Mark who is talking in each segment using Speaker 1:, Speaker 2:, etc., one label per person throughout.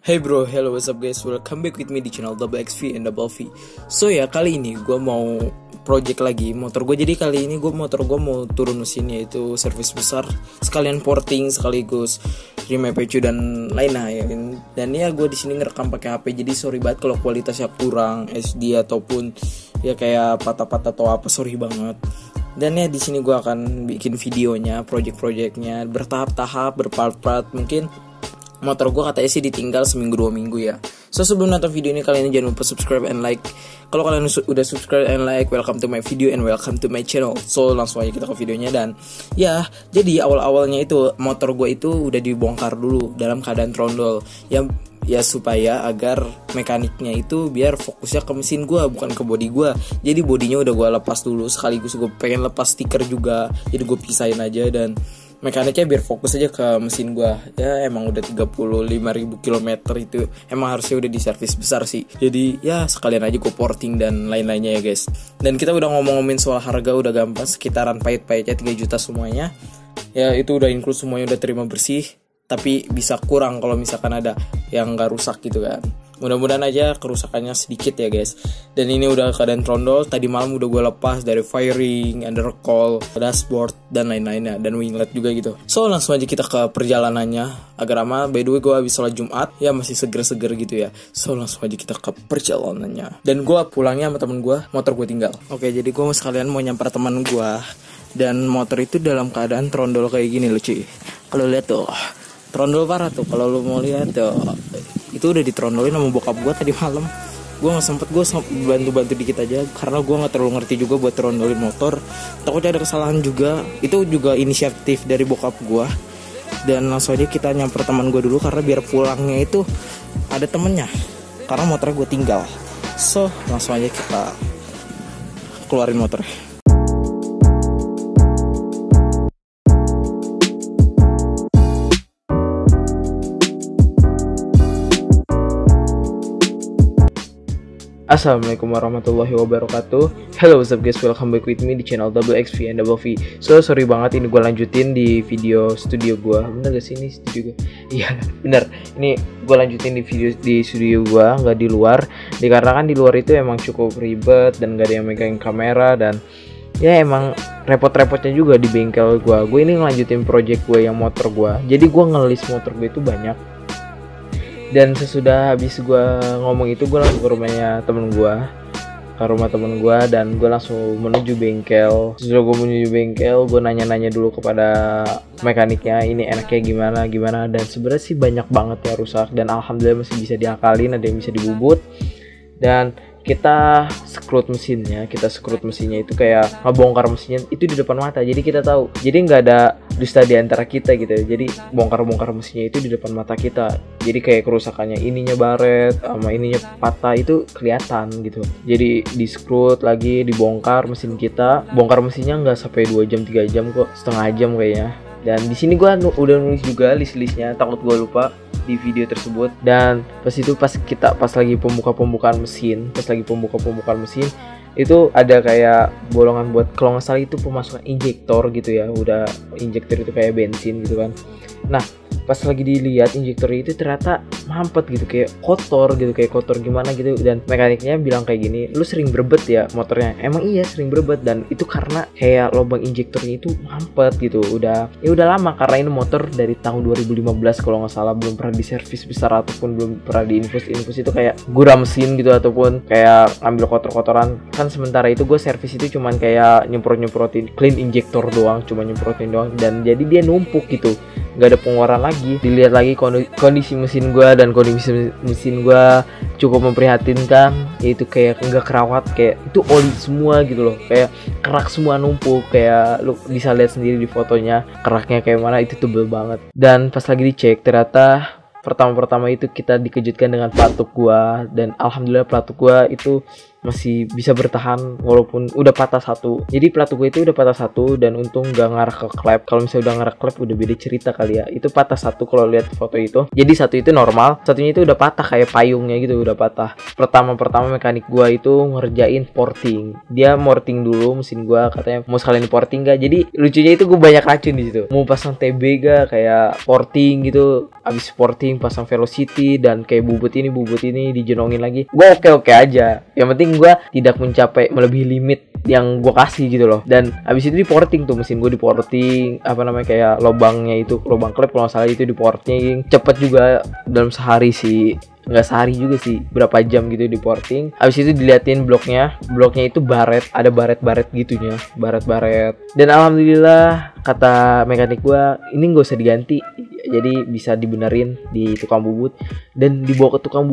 Speaker 1: Hey bro, hello, what's up guys? Welcome back with me di channel Double XV and Double V. So ya, kali ini gue mau project lagi motor gue. Jadi kali ini motor gue mau turun mesinnya, itu servis besar, sekalian porting, sekaligus remap ECU dan lainnya ya. Dan ya gue di sini ngerekam pakai HP. Jadi sorry banget kalau kualitasnya kurang SD ataupun ya kayak patah-patah atau apa, sorry banget. Dan ya di sini gue akan bikin videonya, project-projectnya bertahap-tahap, berpart-part. Mungkin motor gue katanya sih ditinggal seminggu 2 minggu ya. So sebelum nonton video ini, kalian jangan lupa subscribe and like. Kalau kalian udah subscribe and like, welcome to my video and welcome to my channel. So langsung aja kita ke videonya. Dan ya, jadi awal-awalnya itu motor gue itu udah dibongkar dulu dalam keadaan trondol. Ya supaya agar mekaniknya itu biar fokusnya ke mesin gue, bukan ke body gue. Jadi bodinya udah gue lepas dulu, sekaligus gue pengen lepas stiker juga. Jadi gue pisahin aja dan mekaniknya biar fokus aja ke mesin gua. Ya emang udah 35.000 km itu emang harusnya udah di servis besar sih. Jadi ya sekalian aja gua porting dan lain-lainnya ya guys. Dan kita udah ngomongin soal harga, udah gampang, sekitaran pahit-pahitnya 3 juta semuanya. Ya itu udah include semuanya, udah terima bersih. Tapi bisa kurang kalau misalkan ada yang gak rusak gitu kan. Mudah-mudahan aja kerusakannya sedikit ya guys. Dan ini udah keadaan trondol. Tadi malam udah gue lepas dari fairing, undercoil, dashboard dan lain-lainnya, dan winglet juga gitu. So langsung aja kita ke perjalanannya. Agak lama, by the way gue habis sholat Jumat, ya masih seger-seger gitu ya. So langsung aja kita ke perjalanannya. Dan gue pulangnya sama temen gue, motor gue tinggal. Oke, jadi gue sekalian mau nyamper teman gue. Dan motor itu dalam keadaan trondol kayak gini loh cuy. Kalau lihat tuh, trondol parah tuh. Kalau lu mau lihat tuh, itu udah ditrondolin sama bokap gue tadi malam. Gue nggak sempet, gue bantu dikit aja karena gue nggak terlalu ngerti juga buat trondolin motor. Takutnya ada kesalahan juga. Itu juga inisiatif dari bokap gue. Dan langsung aja kita nyamper teman gue dulu karena biar pulangnya itu ada temennya, karena motornya gue tinggal. So langsung aja kita keluarin motornya. Assalamualaikum warahmatullahi wabarakatuh. Hello, what's up guys, welcome back with me di channel Double XV and Double V. So sorry banget, ini gue lanjutin di video studio gue. Bener gak sih ini studio gue? Iya bener, ini gue lanjutin di video di studio gue, gak di luar. Dikarenakan di luar itu emang cukup ribet dan gak ada yang megang kamera. Dan ya emang repot-repotnya juga di bengkel gue. Gue ini ngelanjutin project gue yang motor gue. Jadi gue ngelis motor gue itu banyak. Dan sesudah habis gue ngomong itu, gue langsung ke rumahnya temen gue, ke rumah temen gue, dan gue langsung menuju bengkel. Sesudah gue menuju bengkel, gue nanya-nanya dulu kepada mekaniknya, ini enaknya gimana. Dan sebenarnya sih banyak banget yang rusak, dan alhamdulillah masih bisa diakalin, ada yang bisa dibubut. Dan kita scrut mesinnya itu kayak ngebongkar mesinnya itu di depan mata, jadi kita tahu, jadi nggak ada dusta di antara kita gitu. Jadi bongkar mesinnya itu di depan mata kita, jadi kayak kerusakannya ininya baret sama ininya patah itu kelihatan gitu. Jadi di scrut lagi, dibongkar mesin kita. Bongkar mesinnya nggak sampai 2 jam 3 jam kok, setengah jam kayaknya. Dan di sini gue udah nulis juga list-listnya, takut gue lupa di video tersebut. Dan pas lagi pembukaan mesin, itu ada kayak bolongan buat, kalau nggak salah itu pemasukan injektor gitu ya. Udah injektor itu kayak bensin gitu kan. Nah pas lagi dilihat injektor itu ternyata mampet gitu, kayak kotor gimana gitu. Dan mekaniknya bilang kayak gini, lu sering berebet ya motornya. Emang iya sering berebet, dan itu karena kayak lubang injektornya itu mampet gitu. Udah lama, karena ini motor dari tahun 2015 kalau nggak salah, belum pernah diservis besar ataupun belum pernah diinfus itu kayak gura mesin gitu ataupun kayak ambil kotor-kotoran kan. Sementara itu gue servis itu cuman kayak nyemprotin clean injektor doang, cuma nyemprotin doang, dan jadi dia numpuk gitu, nggak ada pengeluaran lagi. Dilihat lagi kondisi mesin gue, dan kondisi mesin gue cukup memprihatinkan, yaitu kayak nggak kerawat, kayak itu oli semua gitu loh, kayak kerak semua numpuk. Kayak lu bisa lihat sendiri di fotonya keraknya kayak mana, itu tebel banget. Dan pas lagi dicek ternyata pertama itu kita dikejutkan dengan pelatuk gua, dan alhamdulillah pelatuk gua itu masih bisa bertahan walaupun udah patah satu. Jadi plat gue itu udah patah satu dan untung gak ngarah ke klep. Kalau misalnya udah ngarah klep udah beda cerita kali ya. Itu patah satu kalau lihat foto itu. Jadi satu itu normal, satunya itu udah patah kayak payungnya gitu, udah patah. Pertama mekanik gua itu ngerjain porting. Dia morting dulu mesin gua, katanya mau sekalian di porting gak. Jadi lucunya itu gue banyak racun di situ. Mau pasang TB gak kayak porting gitu. Abis porting pasang velocity dan kayak bubut ini dijenongin lagi. Gue oke aja. Yang penting gue tidak mencapai melebihi limit yang gue kasih gitu loh. Dan abis itu di porting tuh mesin gue, di porting kayak lubangnya itu, lubang klep kalau nggak salah itu di porting. Cepet juga dalam sehari sih, nggak sehari juga sih, berapa jam gitu di porting. Abis itu diliatin bloknya itu baret, ada baret gitunya, baret. Dan alhamdulillah kata mekanik gua ini nggak usah diganti, jadi bisa dibenerin di tukang bubut. Dan dibawa ke tukang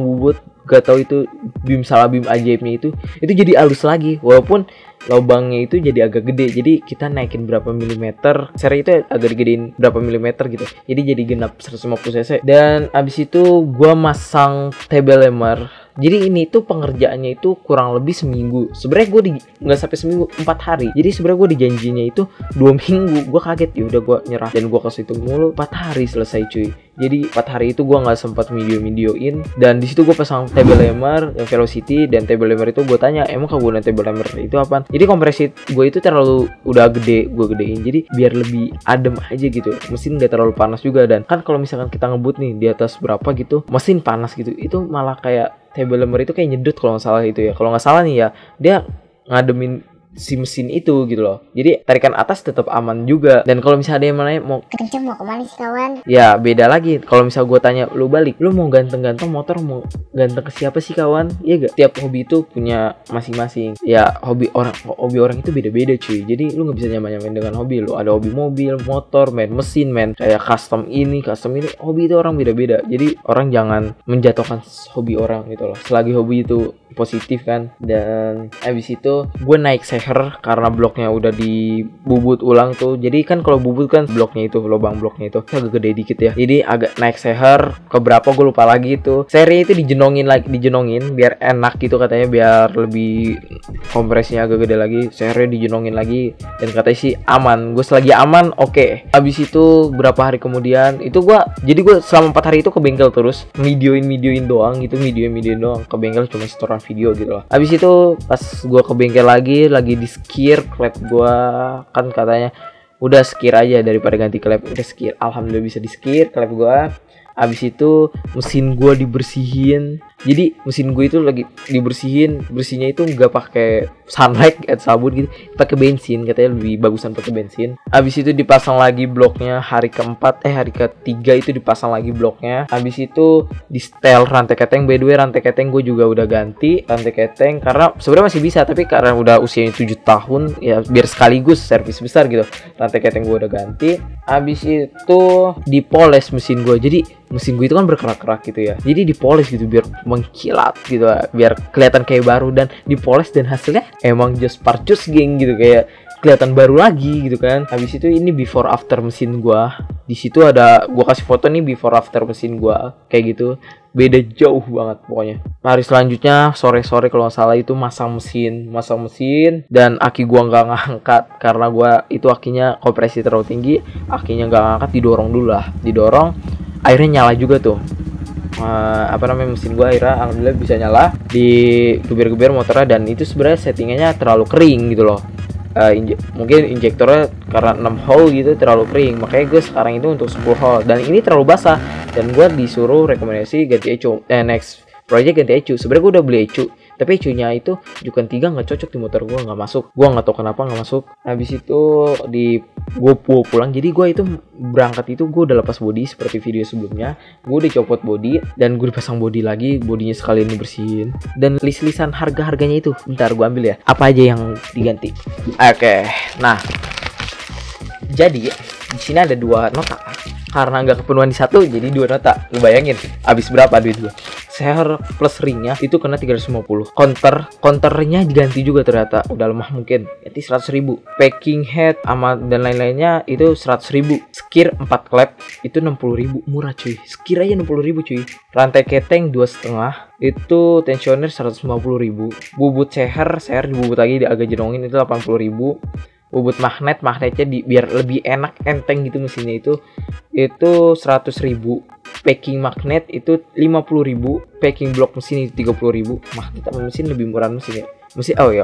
Speaker 1: bubut, gak tahu itu bim ajaibnya itu jadi halus lagi, walaupun lubangnya itu jadi agak gede. Jadi kita naikin berapa milimeter, seri itu agak digedein berapa milimeter gitu, jadi genap 150 cc. Dan abis itu gua masang TB lemmer. Jadi ini tuh pengerjaannya itu kurang lebih seminggu. Sebenarnya gue nggak sampai seminggu, 4 hari. Jadi sebenarnya gue dijanjinya itu 2 minggu. Gue kaget, ya udah gue nyerah dan gue kasih itu mulu. 4 hari selesai cuy. Jadi 4 hari itu gue nggak sempat videoin. Dan di situ gue pasang TB lemmer, velocity, dan TB lemmer itu gue tanya, emang kegunaan TB lemmer itu apa? Jadi kompresi gue itu terlalu udah gede, gue gedein. Jadi biar lebih adem aja gitu. Mesin nggak terlalu panas juga. Dan kan kalau misalkan kita ngebut nih di atas berapa gitu, mesin panas gitu, itu malah kayak TB lemmer itu kayak nyedut kalau nggak salah itu ya. Kalau nggak salah nih ya, dia ngademin si mesin itu gitu loh. Jadi tarikan atas tetap aman juga. Dan kalau misalnya ada yang nanya mau
Speaker 2: kenceng, mau kemana sih kawan?
Speaker 1: Ya beda lagi. Kalau misalnya gue tanya lu balik, lu mau ganteng-ganteng motor, mau ganteng ke siapa sih kawan? Iya gak? Tiap hobi itu punya masing-masing. Ya hobi orang itu beda-beda cuy. Jadi lu nggak bisa nyamain dengan hobi lu. Ada hobi mobil, motor, main mesin, main kayak custom ini. Hobi itu orang beda-beda. Jadi orang jangan menjatuhkan hobi orang gitu loh. Selagi hobi itu positif kan. Dan abis itu gue naik seher karena bloknya udah dibubut ulang tuh. Jadi kan kalau bubut kan bloknya itu, lubang bloknya itu agak gede dikit ya. Jadi agak naik seher ke berapa gue lupa lagi itu. Seri itu dijenongin biar enak gitu katanya, biar lebih kompresinya agak gede lagi. Sehernya dijenongin lagi dan katanya sih aman. Gue selagi aman oke. Abis itu berapa hari kemudian itu gue selama 4 hari itu ke bengkel terus videoin doang gitu, videoin doang ke bengkel, cuma setoran video gitu loh. Abis itu pas gue ke bengkel lagi di skir klep gue, kan katanya udah skir aja daripada ganti klep, udah skir. Alhamdulillah bisa di skir klep gue. Abis itu mesin gue dibersihin. Jadi mesin gue itu lagi bersihnya itu nggak pakai sunlight atau sabun gitu, pakai bensin, katanya lebih bagusan pakai bensin. Abis itu dipasang lagi bloknya hari ketiga itu dipasang lagi bloknya. Abis itu di setel rantai keteng. By the way rantai keteng gue juga udah ganti rantai keteng karena sebenarnya masih bisa, tapi karena udah usianya 7 tahun ya biar sekaligus servis besar gitu, rantai keteng gue udah ganti. Abis itu dipoles mesin gue. Jadi mesin gue itu kan berkerak-kerak gitu ya, jadi dipoles gitu biar mengkilat gitu, biar kelihatan kayak baru. Dan dipoles dan hasilnya emang just parcus geng gitu, kayak kelihatan baru lagi gitu kan. Habis itu ini before after mesin gua. Di situ ada gua kasih foto nih before after mesin gua kayak gitu. Beda jauh banget pokoknya. Hari selanjutnya sore-sore kalau nggak salah itu masang mesin dan aki gua nggak ngangkat karena gua itu akinya kompresi terlalu tinggi, akinya nggak ngangkat, didorong akhirnya nyala juga tuh. Mesin gua akhirnya alhamdulillah bisa nyala, digeber-geber motornya. Dan itu sebenarnya settingannya terlalu kering gitu loh. Mungkin injektornya karena 6 hole gitu terlalu kering, makanya gue sekarang itu untuk 10 hole. Dan ini terlalu basah dan gue disuruh rekomendasi ganti ecu. Next project ganti ecu. Sebenarnya gue udah beli ecu, tapi ecunya itu Jukan 3 nggak cocok di motor gue, nggak masuk. Gue nggak tahu kenapa nggak masuk. Habis itu gue pulang. Jadi gue itu berangkat itu gue udah lepas bodi seperti video sebelumnya. Gue udah copot bodi dan gue dipasang bodi lagi. Bodinya sekalian dibersihin. Dan list-listan harganya itu bentar gue ambil ya. Apa aja yang diganti? Oke. Nah, jadi di sini ada 2 nota. Karena nggak kepenuhan di satu, jadi 2 nota. Lu bayangin, habis berapa duit gue? seher plus ringnya itu kena 350. Counternya diganti juga ternyata, udah lemah mungkin, jadi 100.000. Packing head sama dan lain-lainnya itu 100.000. Skir 4 klep itu 60.000, murah cuy. Skir aja 60.000 cuy. Rantai keteng 2,5 itu tensioner 150.000. Bubut seher dibubut lagi, agak jenongin itu 80.000. Bubut magnetnya biar lebih enak enteng gitu mesinnya itu 100.000. Packing magnet itu 50.000. Packing block mesin itu 30.000. Magnet sama mesin lebih murah mesin ya.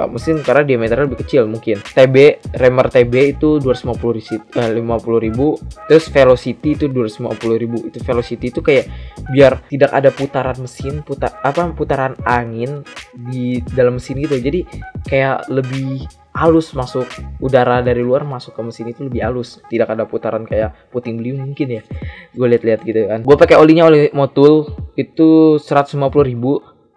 Speaker 1: Mesin karena diameternya lebih kecil mungkin. Remer TB itu 250.000. Terus velocity itu 250.000. Itu velocity itu kayak biar tidak ada putaran mesin, putaran angin di dalam mesin gitu. Jadi kayak lebih halus, masuk udara dari luar masuk ke mesin itu lebih halus, tidak ada putaran kayak puting beliung mungkin ya. Gue lihat gitu kan. Gue pakai oli Motul itu 150.000.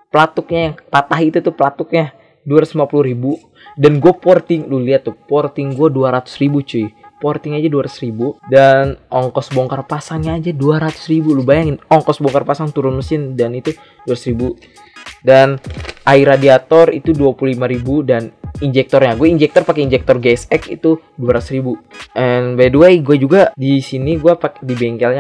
Speaker 1: Pelatuknya yang patah itu tuh pelatuknya 250.000. Dan gue porting, lu lihat tuh porting gue 200.000 cuy. Porting aja 200.000 dan ongkos bongkar pasangnya aja 200.000. Lu bayangin ongkos bongkar pasang turun mesin dan itu 200.000. Dan air radiator itu 25.000 dan injektornya, gue pakai injektor GSX itu 200.000. And by the way, gue juga di sini gue pakai di bengkel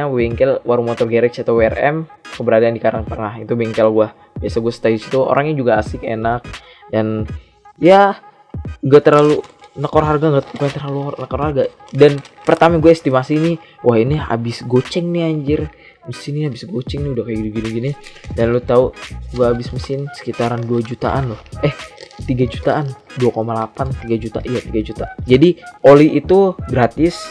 Speaker 1: Warung Motor Garage atau WRM, keberadaan di Karangtengah. Itu bengkel gue. Biasa gue stay situ, orangnya juga asik, enak, dan ya gak terlalu nekor harga, Dan pertama gue estimasi ini, wah ini habis goceng nih anjir. Mesin ini habis goceng nih, udah kayak gini. Dan lu tahu gue habis mesin sekitaran 2 jutaan loh. 3 jutaan, 2,8, 3 juta. Iya 3 juta. Jadi oli itu gratis,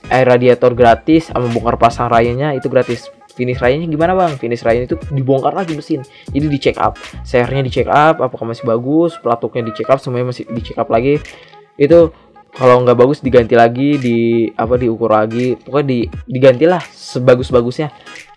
Speaker 1: air radiator gratis, sama bongkar pasang rayanya itu gratis. Finish rayanya gimana bang? Finish rayanya itu dibongkar lagi mesin. Jadi di check up, sehernya di check up, apakah masih bagus, pelatuknya di check up, semuanya masih di check up lagi. Itu kalau nggak bagus diganti lagi, diukur lagi, pokoknya digantilah sebagus-bagusnya.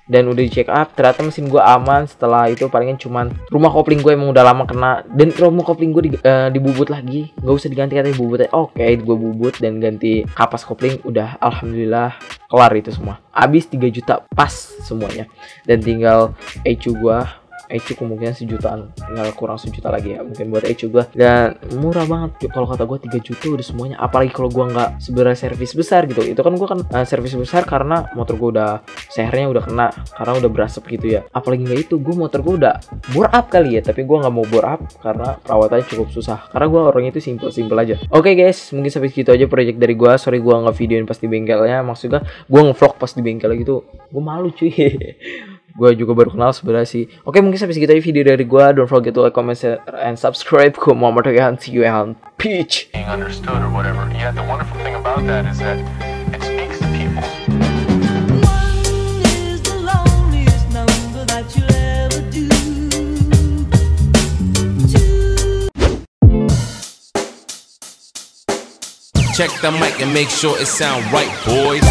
Speaker 1: Dan udah di check up, ternyata mesin gue aman. Setelah itu palingan cuman rumah kopling gue emang udah lama kena, dan rumah kopling gue dibubut lagi, nggak usah diganti katanya bubutnya. Oke, gue bubut dan ganti kapas kopling, udah alhamdulillah kelar itu semua. Habis 3 juta pas semuanya, dan tinggal ECU gue. ECU kemungkinan sejutaan, tinggal kurang sejuta lagi ya mungkin buat ECU gue. Dan murah banget kalau kata gue, 3 juta udah semuanya. Apalagi kalau gue nggak sebenarnya servis besar gitu. Itu kan gue kan servis besar karena motor gue udah sehernya udah kena, karena udah berasap gitu ya. Apalagi nggak itu, gue motor gue udah bore up kali ya, tapi gue nggak mau bore up karena perawatannya cukup susah, karena gue orangnya itu simple aja. Oke guys, mungkin sampai segitu aja project dari gue. Sorry gue nggak videoin pas di bengkelnya, maksudnya gue ngevlog pas di bengkel gitu, gue malu cuy. Gue juga baru kenal sebenarnya sih. Oke, mungkin sampai segitu aja video dari gue. Don't forget to like, comment, share, and subscribe. Gue Muhammad Rehan. See you and peace. Understood or whatever. Yeah, the wonderful thing about that is that it speaks to people. Check the mic and make sure it sound right, boys.